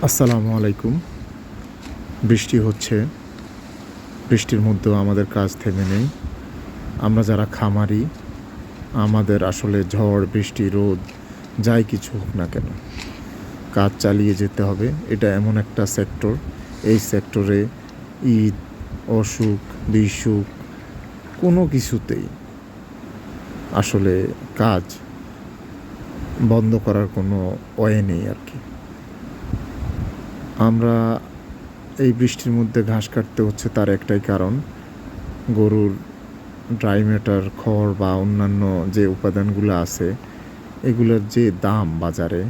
আসসালামু আলাইকুম। বৃষ্টি হচ্ছে। বৃষ্টির মধ্যেও আমাদের কাজ থেমে নেই। আমরা যারা খামারি, আমাদের আসলে ঝড়, বৃষ্টি, রোদ যাই কিছু হোক না কেন, কাজ চালিয়ে যেতে হবে। এটা এমন একটা সেক্টর, এই সেক্টরে ঈদ, অসুখ, বিসুখ কোনো কিছুতেই আসলে কাজ বন্ধ করার কোনো ওয়ে নেই আর কি। আমরা এই বৃষ্টির মধ্যে ঘাস কাটতে হচ্ছে, তার একটাই কারণ, গরুর ড্রাই ম্যাটার, খড় বা অন্যান্য যে উপাদানগুলো আছে এগুলোর যে দাম বাজারে,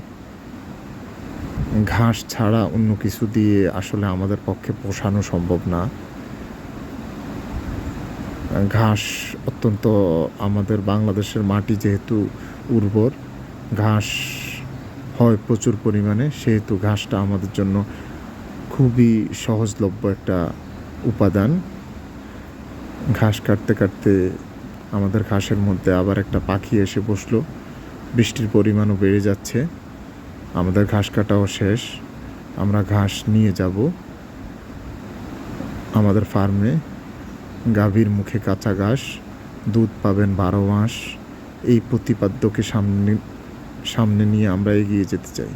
ঘাস ছাড়া অন্য কিছু দিয়ে আসলে আমাদের পক্ষে পোষানো সম্ভব না। ঘাস অত্যন্ত, আমাদের বাংলাদেশের মাটি যেহেতু উর্বর, ঘাস হয় প্রচুর পরিমাণে, সেহেতু ঘাসটা আমাদের জন্য খুবই সহজলভ্য একটা উপাদান। ঘাস কাটতে কাটতে আমাদের ঘাসের মধ্যে আবার একটা পাখি এসে বসলো। বৃষ্টির পরিমাণও বেড়ে যাচ্ছে, আমাদের ঘাস কাটাও শেষ। আমরা ঘাস নিয়ে যাব আমাদের ফার্মে। গাভীর মুখে কাঁচা ঘাস, দুধ পাবেন 12 মাস। এই প্রতিপাদ্যকে সামনে নিয়ে আমরা এগিয়ে যেতে চাই।